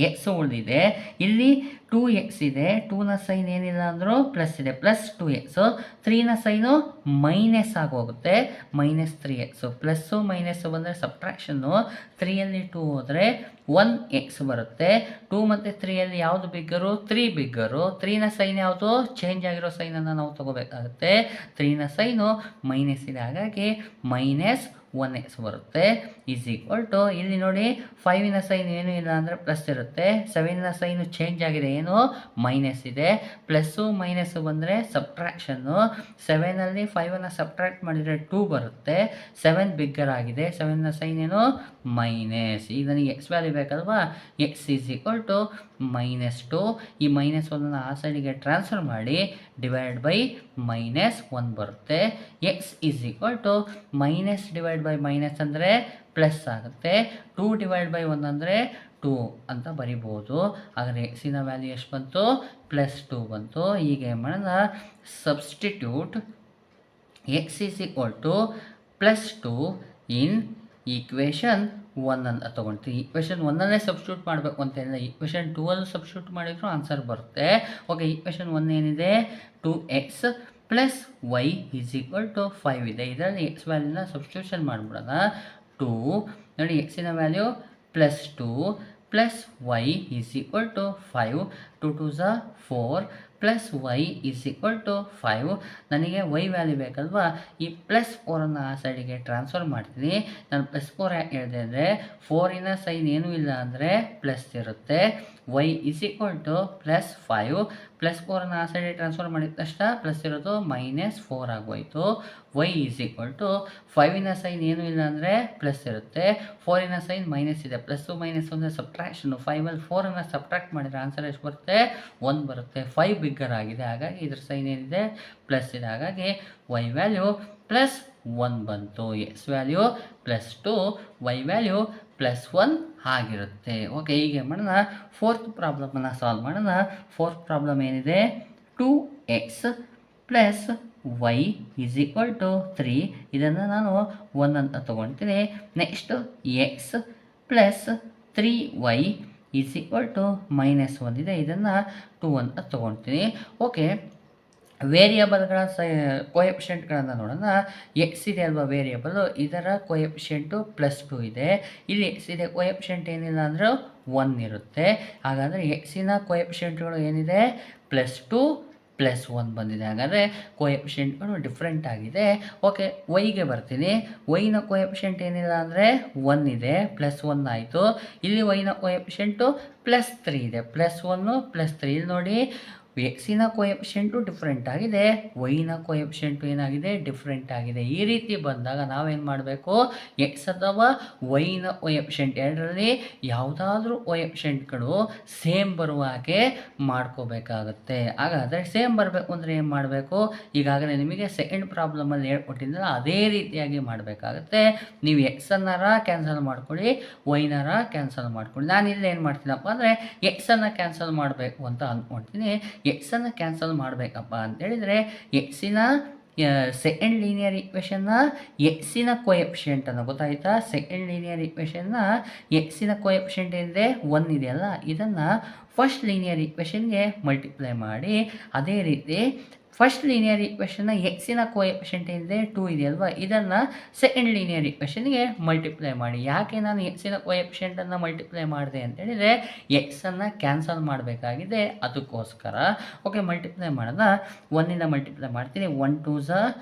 ಎಕ್ಸ್ ಉಳಿದಿದೆ. ಇಲ್ಲಿ 2x ಇದೆ, 2ನ ಸೈನ್ ಏನಿಲ್ಲ ಅಂದರೂ ಪ್ಲಸ್ ಇದೆ, +2x. 3ನ ಸೈನು ಮೈನಸ್ ಆಗೋಗುತ್ತೆ, -3x. ಪ್ಲಸ್ಸು ಮೈನಸ್ಸು ಬಂದರೆ ಸಬ್ಟ್ರಾಕ್ಷನ್ನು. 3ಯಲ್ಲಿ 2 ಹೋದರೆ 1x ಬರುತ್ತೆ. 2 ಮತ್ತು 3ಯಲ್ಲಿ ಯಾವುದು ಬಿಗ್ಗರು? 3 ಬಿಗ್ಗರು. 3ನ ಸೈನ್ ಯಾವುದು? ಚೇಂಜ್ ಆಗಿರೋ ಸೈನನ್ನು ನಾವು ತೊಗೋಬೇಕಾಗುತ್ತೆ. 3ನ ಸೈನು ಮೈನಸ್ ಇದೆ, ಹಾಗಾಗಿ -1x ಬರುತ್ತೆ. ಈಸ್ ಈಕ್ವಲ್ ಟು, ಇಲ್ಲಿ ನೋಡಿ, 5ನ ಸೈನ್ ಏನೂ ಇಲ್ಲ ಅಂದರೆ ಪ್ಲಸ್ ಇರುತ್ತೆ. 7ನ ಸೈನು ಚೇಂಜ್ ಆಗಿದೆ, ಏನು? ಮೈನಸ್ ಇದೆ. ಪ್ಲಸ್ಸು ಮೈನಸ್ಸು ಬಂದರೆ ಸಬ್ಟ್ರಾಕ್ಷನ್ನು. 7ಅಲ್ಲಿ 5ಅನ್ನು ಸಬ್ಟ್ರಾಕ್ಟ್ ಮಾಡಿದರೆ 2 ಬರುತ್ತೆ. 7 ಬಿಗ್ಗರ್ ಆಗಿದೆ, 7ನ ಸೈನ್ ಏನು? ಮೈನಸ್. ಈಗ ನನಗೆ ಎಕ್ಸ್ ವ್ಯಾಲ್ಯೂ ಬೇಕಲ್ವಾ? X is equal to -2. ಈ -1 ಆ ಸೈಡಿಗೆ ಟ್ರಾನ್ಸ್ಫರ್ ಮಾಡಿ, ಡಿವೈಡ್ ಬೈ -1 ಬರುತ್ತೆ. X is equal to minus divide by minus ಅಂದರೆ ಪ್ಲಸ್ ಆಗುತ್ತೆ. 2 ಡಿವೈಡ್ ಬೈ 1 ಅಂದರೆ 2 ಅಂತ ಬರಿಬೋದು. ಹಾಗಾದರೆ ಎಕ್ಸಿನ ವ್ಯಾಲ್ಯೂ ಎಷ್ಟು ಬಂತು? +2 ಬಂತು. ಈಗ ಏನು ಮಾಡೋಣ? Substitute x is equal to +2 in equation 1 ಅಂತ ತೊಗೊಳ್ತೀವಿ. ಈಕ್ವೇಷನ್ 1ಅಲ್ಲೇ ಸಬ್ಸ್ಟಿಟ್ಯೂಟ್ ಮಾಡಬೇಕು ಅಂತ ಹೇಳಿದ್ರೆ ಈಕ್ವೇಷನ್ 2ಅಲ್ಲಿ ಸಬ್ಸ್ಟಿಟ್ಯೂಟ್ ಮಾಡಿದ್ರು ಆನ್ಸರ್ ಬರುತ್ತೆ. ಓಕೆ, ಈಕ್ವೇಷನ್ 1 ಏನಿದೆ? 2x + y is equal to 5 ಇದೆ. ಇದರಲ್ಲಿ ಎಕ್ಸ್ ವ್ಯಾಲ್ಯೂನ ಸಬ್ಸ್ಟಿಟ್ಯೂಷನ್ ಮಾಡಿಬಿಡೋಣ. 2 ನೋಡಿ, ಎಕ್ಸಿನ value +2 + y is equal to 5. 2 2s are 4, plus Y is equal to 5. ನನಗೆ ವೈ ವ್ಯಾಲ್ಯೂ ಬೇಕಲ್ವಾ, ಈ ಪ್ಲಸ್ 4ಅನ್ನು ಆ ಸೈಡಿಗೆ ಟ್ರಾನ್ಸ್ಫರ್ ಮಾಡ್ತೀನಿ. ನಾನು ಪ್ಲಸ್ 4 ಯಾಕೆ ಹೇಳಿದೆ ಅಂದರೆ 4ನ ಸೈನ್ ಏನೂ ಇಲ್ಲ ಅಂದರೆ ಪ್ಲಸ್ ಇರುತ್ತೆ. Y is equal to plus 5. Plus 4ಅನ್ನು ಆ ಸೈಡಿಗೆ ಟ್ರಾನ್ಸ್ಫರ್ ಮಾಡಿದ ತಕ್ಷಣ ಪ್ಲಸ್ ಇರೋದು -4 ಆಗೋಯಿತು. ವೈ ಈಸ್ ಈಕ್ವಲ್ ಟು 5ನ ಸೈನ್ ಏನೂ ಇಲ್ಲ ಅಂದರೆ ಪ್ಲಸ್ ಇರುತ್ತೆ, 4ನ ಸೈನ್ ಮೈನಸ್ ಇದೆ. ಪ್ಲಸ್ಸು ಮೈನಸ್ ಅಂದರೆ ಸಬ್ಟ್ರಾಕ್ಷನು. 5ಅಲ್ಲಿ 4ಅನ್ನು ಸಬ್ಟ್ರಾಕ್ಟ್ ಮಾಡಿದರೆ ಆನ್ಸರ್ ಎಷ್ಟು ಬರುತ್ತೆ? 1 ಬರುತ್ತೆ. 5 ಬಿಗ್ಗರ್ ಆಗಿದೆ, ಹಾಗಾಗಿ ಇದ್ರ ಸೈನ್ ಏನಿದೆ? ಪ್ಲಸ್ ಇದೆ. ಹಾಗಾಗಿ ವೈ ವ್ಯಾಲ್ಯೂ ಪ್ಲಸ್ 1 ಬಂತು. X value plus 2, y value plus 1 ಆಗಿರುತ್ತೆ. ಓಕೆ, ಹೀಗೆ ಮಾಡೋಣ. ಫೋರ್ತ್ ಪ್ರಾಬ್ಲಮನ್ನು ಸಾಲ್ವ್ ಮಾಡೋಣ. ಫೋರ್ತ್ ಪ್ರಾಬ್ಲಮ್ ಏನಿದೆ? 2x plus Y is equal to 3. ಇದನ್ನು ನಾನು 1 ಅಂತ ತೊಗೊಳ್ತೀನಿ. Next x plus 3y is equal to -1 ಇದೆ, ಇದನ್ನು 2 ಅಂತ ತೊಗೊಳ್ತೀನಿ. ಓಕೆ, ವೇರಿಯಬಲ್ಗಳ ಕೋಎಫಿಷಿಯೆಂಟ್ಗಳನ್ನು ನೋಡೋಣ. ಎಕ್ಸ್ ಇದೆ ಅಲ್ವಾ ವೇರಿಯಬಲ್, ಇದರ ಕೋಎಫಿಷಿಯೆಂಟು +2 ಇದೆ. ಇಲ್ಲಿ ಎಕ್ಸ್ ಇದೆ, ಕೋಎಫಿಷಿಯೆಂಟ್ ಏನಿಲ್ಲ ಅಂದರೂ 1 ಇರುತ್ತೆ. ಹಾಗಾದರೆ ಎಕ್ಸಿನ ಕೋಎಫಿಷಿಯೆಂಟ್ಗಳು ಏನಿದೆ? +2 +1 ಬಂದಿದೆ. ಹಾಗಾದರೆ ಕೋಎಫಿಷಿಯೆಂಟ್ಗಳು ಡಿಫ್ರೆಂಟ್ ಆಗಿದೆ. ಓಕೆ, ವೈಗೆ ಬರ್ತೀನಿ. ವೈನ ಕೋಎಫಿಷಿಯೆಂಟ್ ಏನಿಲ್ಲ ಅಂದರೆ 1 ಇದೆ, +1 ಆಯಿತು. ಇಲ್ಲಿ ವೈನ ಕೋಎಫಿಷಿಯೆಂಟು +3 ಇದೆ, +1 +3. ಇಲ್ಲಿ ನೋಡಿ, ಎಕ್ಸಿನ ಕೋಎಫಿಷಿಯೆಂಟು ಡಿಫ್ರೆಂಟ್ ಆಗಿದೆ, ವೈನ ಕೋಎಫಿಷಿಯೆಂಟು ಏನಾಗಿದೆ? ಡಿಫ್ರೆಂಟ್ ಆಗಿದೆ. ಈ ರೀತಿ ಬಂದಾಗ ನಾವೇನು ಮಾಡಬೇಕು? ಎಕ್ಸ್ ಅಥವಾ ವೈನ ಕೋಎಫಿಷಿಯೆಂಟ್ ಎರಡರಲ್ಲಿ ಯಾವುದಾದ್ರೂ ಕೋಎಫಿಷಿಯೆಂಟ್ಗಳು ಸೇಮ್ ಬರುವ ಹಾಗೆ ಮಾಡ್ಕೋಬೇಕಾಗುತ್ತೆ. ಹಾಗಾದರೆ ಸೇಮ್ ಬರಬೇಕು ಅಂದರೆ ಏನು ಮಾಡಬೇಕು? ಈಗಾಗಲೇ ನಿಮಗೆ ಸೆಕೆಂಡ್ ಪ್ರಾಬ್ಲಮಲ್ಲಿ ಹೇಳ್ಕೊಟ್ಟಿದ್ದಲ್ಲ, ಅದೇ ರೀತಿಯಾಗಿ ಮಾಡಬೇಕಾಗುತ್ತೆ. ನೀವು ಎಕ್ಸನ್ನಾರ ಕ್ಯಾನ್ಸಲ್ ಮಾಡ್ಕೊಳ್ಳಿ, ವೈನಾರ ಕ್ಯಾನ್ಸಲ್ ಮಾಡ್ಕೊಳ್ಳಿ. ನಾನು ಇಲ್ಲಿ ಏನು ಮಾಡ್ತೀನಪ್ಪ ಅಂದರೆ ಎಕ್ಸನ್ನು ಕ್ಯಾನ್ಸಲ್ ಮಾಡಬೇಕು ಅಂತ ಅಂದ್ಕೊಳ್ತೀನಿ. ಎಕ್ಸನ್ನು ಕ್ಯಾನ್ಸಲ್ ಮಾಡಬೇಕಪ್ಪ ಅಂತೇಳಿದರೆ ಎಕ್ಸಿನ ಸೆಕೆಂಡ್ ಲೀನಿಯರ್ ಈಕ್ವೇಷನ್ನ ಎಕ್ಸಿನ ಕೋಎಫಿಷಿಯೆಂಟನ್ನು, ಗೊತ್ತಾಯ್ತಾ? ಸೆಕೆಂಡ್ ಲೀನಿಯರ್ ಈಕ್ವೇಷನ್ನ ಎಕ್ಸಿನ ಕೋಎಫಿಷಿಯೆಂಟ್ ಏನಿದೆ? 1 ಇದೆಯಲ್ಲ, ಇದನ್ನು ಫಸ್ಟ್ ಲೀನಿಯರ್ ಈಕ್ವೇಷನ್ಗೆ ಮಲ್ಟಿಪ್ಲೈ ಮಾಡಿ. ಅದೇ ರೀತಿ ಫಸ್ಟ್ ಲೀನಿಯರ್ ಈಕ್ವೇಷನ್ನ ಎಕ್ಸಿನ ಕೋಎಫಿಷಿಯೆಂಟ್ ಏನಿದೆ? 2 ಇದೆಯಲ್ವಾ, ಇದನ್ನು ಸೆಕೆಂಡ್ ಲೀನಿಯರ್ ಈಕ್ವೇಷನ್ಗೆ ಮಲ್ಟಿಪ್ಲೈ ಮಾಡಿ. ಯಾಕೆ ನಾನು ಎಕ್ಸಿನ ಕೋಎಫಿಷಿಯೆಂಟನ್ನು ಮಲ್ಟಿಪ್ಲೈ ಮಾಡಿದೆ ಅಂತೇಳಿದರೆ ಎಕ್ಸನ್ನು ಕ್ಯಾನ್ಸಲ್ ಮಾಡಬೇಕಾಗಿದೆ, ಅದಕ್ಕೋಸ್ಕರ. ಓಕೆ, ಮಲ್ಟಿಪ್ಲೈ ಮಾಡೋಣ. 1ಇಂದ ಮಲ್ಟಿಪ್ಲೈ ಮಾಡ್ತೀನಿ. 1 2s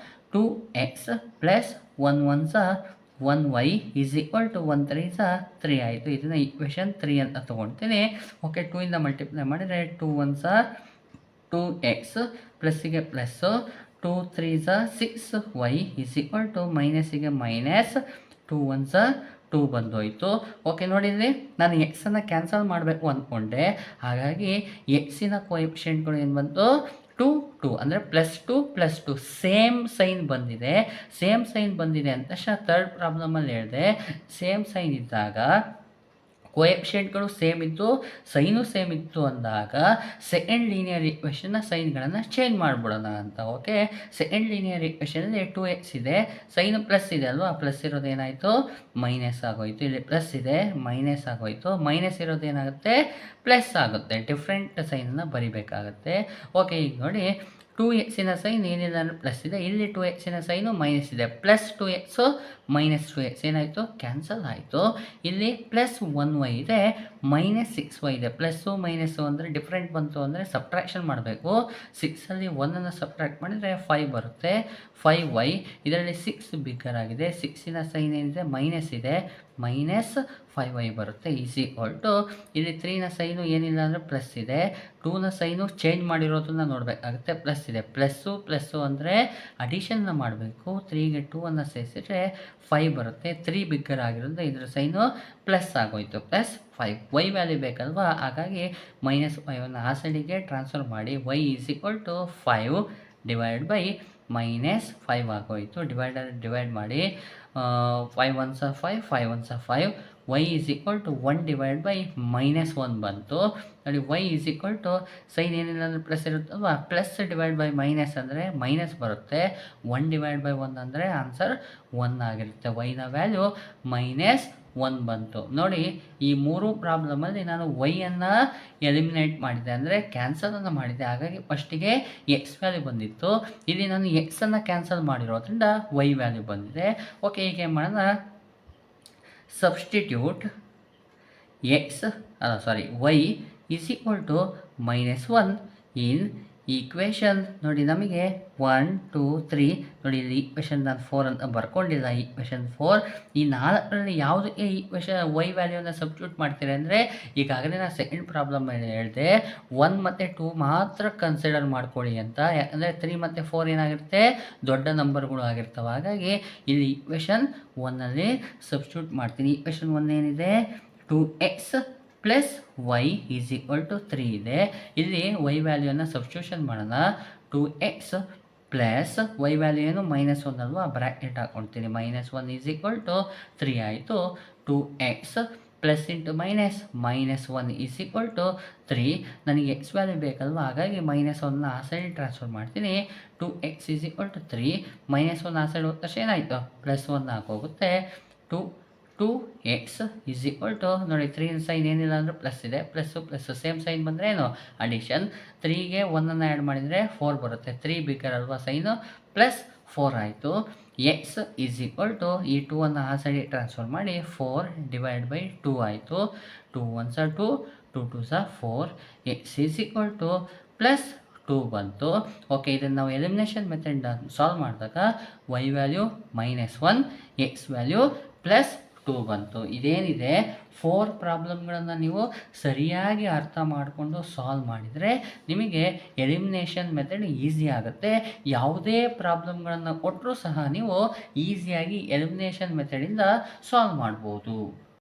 2x plus 1 1s 1y is equal to 1 3s 3 ಆಯಿತು. ಇದನ್ನು ಈಕ್ವೇಷನ್ 3 ಅಂತ ತೊಗೊಳ್ತೀನಿ. ಓಕೆ, 2ಇಂದ ಮಲ್ಟಿಪ್ಲೈ ಮಾಡಿದರೆ 2 1s 2x ಪ್ಲಸ್ಸಿಗೆ plus 2 3s 6y is equal to ಮೈನಸ್ಸಿಗೆ ಮೈನಸ್ 2 1s 2 ಬಂದೋಯಿತು. ಓಕೆ, ನೋಡಿದರೆ ನಾನು ಎಕ್ಸನ್ನು ಕ್ಯಾನ್ಸಲ್ ಮಾಡಬೇಕು ಅಂದ್ಕೊಂಡೆ, ಹಾಗಾಗಿ ಎಕ್ಸಿನ ಕೋಎಫಿಷಿಯೆಂಟ್ಗಳು ಏನು ಬಂತು? 2 2 ಅಂದರೆ +2 +2 ಸೇಮ್ ಸೈನ್ ಬಂದಿದೆ. ಸೇಮ್ ಸೈನ್ ಬಂದಿದೆ ಅಂತ ತಕ್ಷಣ ಥರ್ಡ್ ಪ್ರಾಬ್ಲಮಲ್ಲಿ ಹೇಳಿದೆ, ಸೇಮ್ ಸೈನ್ ಇದ್ದಾಗ ಕೋಎಫಿಷಿಯೆಂಟ್ಗಳು ಸೇಮ್ ಇದ್ದು ಸೈನು ಸೇಮ್ ಇತ್ತು ಅಂದಾಗ ಸೆಕೆಂಡ್ ಲೀನಿಯರ್ ಈಕ್ವೇಷನ್ನ ಸೈನ್ಗಳನ್ನು ಚೇಂಜ್ ಮಾಡಿಬಿಡೋಣ ಅಂತ. ಓಕೆ, ಸೆಕೆಂಡ್ ಲೀನಿಯರ್ ಈಕ್ವೇಷನಲ್ಲಿ 2x ಇದೆ, ಸೈನು ಪ್ಲಸ್ ಇದೆ ಅಲ್ವಾ, ಪ್ಲಸ್ ಇರೋದು ಏನಾಯಿತು? ಮೈನಸ್ ಆಗೋಯಿತು. ಇಲ್ಲಿ ಪ್ಲಸ್ ಇದೆ, ಮೈನಸ್ ಆಗೋಯಿತು. ಮೈನಸ್ ಇರೋದು ಏನಾಗುತ್ತೆ? ಪ್ಲಸ್ ಆಗುತ್ತೆ. ಡಿಫ್ರೆಂಟ್ ಸೈನನ್ನು ಬರಿಬೇಕಾಗುತ್ತೆ. ಓಕೆ, ಈಗ ನೋಡಿ, 2xನ ಸೈನ್ ಏನಿಲ್ಲ ಅಂದರೆ ಪ್ಲಸ್ ಇದೆ, ಇಲ್ಲಿ 2xನ ಸೈನು ಮೈನಸ್ ಇದೆ. +2x -2x ಏನಾಯಿತು? ಕ್ಯಾನ್ಸಲ್ ಆಯಿತು. ಇಲ್ಲಿ +1y ಇದೆ, -6y ಇದೆ. ಪ್ಲಸ್ಸು ಮೈನಸ್ಸು ಅಂದರೆ ಡಿಫ್ರೆಂಟ್ ಬಂತು ಅಂದರೆ ಸಬ್ಟ್ರಾಕ್ಷನ್ ಮಾಡಬೇಕು. 6ಅಲ್ಲಿ 1ಅನ್ನು ಸಬ್ಟ್ರಾಕ್ಟ್ ಮಾಡಿದರೆ 5 ಬರುತ್ತೆ. 5y, ಇದರಲ್ಲಿ 6 ಬಿಗ್ಗರ್ ಆಗಿದೆ. 6ನ ಸೈನ್ ಏನಿದೆ? ಮೈನಸ್ ಇದೆ, -5y ಬರುತ್ತೆ. ಈಸ್ ಈಕ್ವಲ್ ಟು ಇಲ್ಲಿ 3ನ ಸೈನು ಏನಿಲ್ಲ ಅಂದರೆ ಪ್ಲಸ್ ಇದೆ, 2ನ ಸೈನು ಚೇಂಜ್ ಮಾಡಿರೋದನ್ನು ನೋಡಬೇಕಾಗುತ್ತೆ. ಪ್ಲಸ್ ಇದೆ, ಪ್ಲಸ್ಸು ಅಂದರೆ ಅಡಿಷನ್ನ ಮಾಡಬೇಕು. 3ಗೆ 2ಅನ್ನು ಸೇರಿಸಿದ್ರೆ 5 ಬರುತ್ತೆ. 3 ಬಿಗ್ಗರ್ ಆಗಿರೋದ್ರಿಂದ ಇದರ ಸೈನು ಪ್ಲಸ್ ಆಗೋಯಿತು, +5. ವೈ ವ್ಯಾಲ್ಯೂ ಬೇಕಲ್ವಾ, ಹಾಗಾಗಿ -5ಅನ್ನು ಆ ಸೈಡಿಗೆ ಟ್ರಾನ್ಸ್ಫರ್ ಮಾಡಿ. y is equal to 5 divide by -5 ಆಗೋಯಿತು. ಡಿವೈಡ್ ಮಾಡಿ. 5 1s 5, 5 1s 5. y is equal to 1 divide by -1 ಬಂತು. ನೋಡಿ, y is equal to sign ಏನಿಲ್ಲ ಅಂದರೆ ಪ್ಲಸ್ ಇರುತ್ತಲ್ವ, ಪ್ಲಸ್ ಡಿವೈಡ್ ಬೈ ಮೈನಸ್ ಅಂದರೆ ಮೈನಸ್ ಬರುತ್ತೆ. 1 ಡಿವೈಡ್ ಬೈ 1 ಅಂದರೆ ಆನ್ಸರ್ 1 ಆಗಿರುತ್ತೆ. ವೈನ ವ್ಯಾಲ್ಯೂ -1 ಬಂತು. ನೋಡಿ, ಈ 3 ಪ್ರಾಬ್ಲಮಲ್ಲಿ ನಾನು ವೈಯನ್ನು ಎಲಿಮಿನೇಟ್ ಮಾಡಿದೆ, ಅಂದರೆ ಕ್ಯಾನ್ಸಲನ್ನು ಮಾಡಿದೆ. ಹಾಗಾಗಿ ಫಸ್ಟಿಗೆ ಎಕ್ಸ್ ವ್ಯಾಲ್ಯೂ ಬಂದಿತ್ತು, ಇಲ್ಲಿ ನಾನು ಎಕ್ಸನ್ನು ಕ್ಯಾನ್ಸಲ್ ಮಾಡಿರೋದ್ರಿಂದ ವೈ ವ್ಯಾಲ್ಯೂ ಬಂದಿದೆ. ಓಕೆ, ಹೀಗೆ ಮಾಡೋಣ. Substitute y is equal to -1 in ಈ ಇಕ್ವೇಷನ್ ನೋಡಿ ನಮಗೆ 1 2 3 ನೋಡಿ ಇಲ್ಲಿ ಇಕ್ವೇಷನ್ ನಾನು 4 ಅಂತ ಬರ್ಕೊಂಡಿಲ್ಲ. ಇಕ್ವೇಷನ್ 4 ಈ 4ರಲ್ಲಿ ಯಾವುದಕ್ಕೆ ಇಕ್ವೇಷನ್ ವೈ ವ್ಯಾಲ್ಯೂನ ಸಬ್ಸ್ಟಿಟ್ಯೂಟ್ ಮಾಡ್ತೀರಿ ಅಂದರೆ, ಈಗಾಗಲೇ ನಾನು ಸೆಕೆಂಡ್ ಪ್ರಾಬ್ಲಮ್ ಹೇಳಿದೆ 1 ಮತ್ತು 2 ಮಾತ್ರ ಕನ್ಸಿಡರ್ ಮಾಡ್ಕೊಳ್ಳಿ ಅಂತ. ಯಾಕಂದರೆ 3 ಮತ್ತು 4 ಏನಾಗಿರುತ್ತೆ, ದೊಡ್ಡ ನಂಬರ್ಗಳು ಆಗಿರ್ತವೆ. ಹಾಗಾಗಿ ಇಲ್ಲಿ ಇಕ್ವೇಷನ್ 1ನಲ್ಲಿ ಸಬ್ಸ್ಟಿಟ್ಯೂಟ್ ಮಾಡ್ತೀನಿ. ಇಕ್ವೇಷನ್ 1 ಏನಿದೆ, 2x plus Y is equal to 3 ಇದೆ. ಇಲ್ಲಿ ವೈ ವ್ಯಾಲ್ಯೂನ ಸಬ್ಸ್ಟಿಟ್ಯೂಷನ್ ಮಾಡೋಣ. 2x ಪ್ಲಸ್ ವೈ ವ್ಯಾಲ್ಯೂ ಏನು -1 ಅಲ್ವಾ, ಬ್ರ್ಯಾಕೆಟ್ ಹಾಕ್ಕೊಳ್ತೀನಿ. -1 ಈಸ್ ಈಕ್ವಲ್ ಟು 3 ಆಯಿತು. 2x plus into -1 is equal to 3. ನನಗೆ ಎಕ್ಸ್ ವ್ಯಾಲ್ಯೂ ಬೇಕಲ್ವ, ಹಾಗಾಗಿ -1ನ ಆ ಸೈಡ್ ಟ್ರಾನ್ಸ್ಫರ್ ಮಾಡ್ತೀನಿ. 2x ಈಸ್ ಈಕ್ವಲ್ ಟು 3, -1 ಆ ಸೈಡ್ ಹೋದ ತಕ್ಷಣ ಏನಾಯಿತು, +1 ಹಾಕೋಗುತ್ತೆ. 2x ಈಸ್ ಈಕ್ವಲ್ ಟು ನೋಡಿ 3 ಸೈನ್ ಏನಿಲ್ಲ ಅಂದರೆ ಪ್ಲಸ್ ಇದೆ, ಪ್ಲಸ್ ಸೇಮ್ ಸೈನ್ ಬಂದರೆ ಏನು ಅಡಿಷನ್. 3ಗೆ 1ಅನ್ನು ಆ್ಯಡ್ ಮಾಡಿದರೆ 4 ಬರುತ್ತೆ. 3 ಬಿಗ್ಗರ್ ಅಲ್ವಾ ಸೈನು, +4 ಆಯಿತು. ಎಕ್ಸ್ ಈಸ್ ಈಕ್ವಲ್ ಟು ಈ 2ಅನ್ನು ಆ ಸೈಡಿಗೆ ಟ್ರಾನ್ಸ್ಫರ್ ಮಾಡಿ 4/2 ಆಯಿತು. 2 1s are 2, 2 2s are 4. X is equal to +2 ಬಂತು. ಓಕೆ, ಇದನ್ನು ನಾವು ಎಲಿಮಿನೇಷನ್ ಮೆಥಡ್ ಸಾಲ್ವ್ ಮಾಡಿದಾಗ ವೈ ವ್ಯಾಲ್ಯೂ -1, ಎಕ್ಸ್ ವ್ಯಾಲ್ಯೂ +2 ಬಂತು. ಇದೇನಿದೆ 4 ಪ್ರಾಬ್ಲಮ್ಗಳನ್ನು ನೀವು ಸರಿಯಾಗಿ ಅರ್ಥ ಮಾಡಿಕೊಂಡು ಸಾಲ್ವ್ ಮಾಡಿದರೆ ನಿಮಗೆ ಎಲಿಮಿನೇಷನ್ ಮೆಥಡ್ ಈಸಿ ಆಗುತ್ತೆ. ಯಾವುದೇ ಪ್ರಾಬ್ಲಮ್ಗಳನ್ನು ಕೊಟ್ಟರೂ ಸಹ ನೀವು ಈಸಿಯಾಗಿ ಎಲಿಮಿನೇಷನ್ ಮೆಥಡಿಂದ ಸಾಲ್ವ್ ಮಾಡ್ಬೋದು.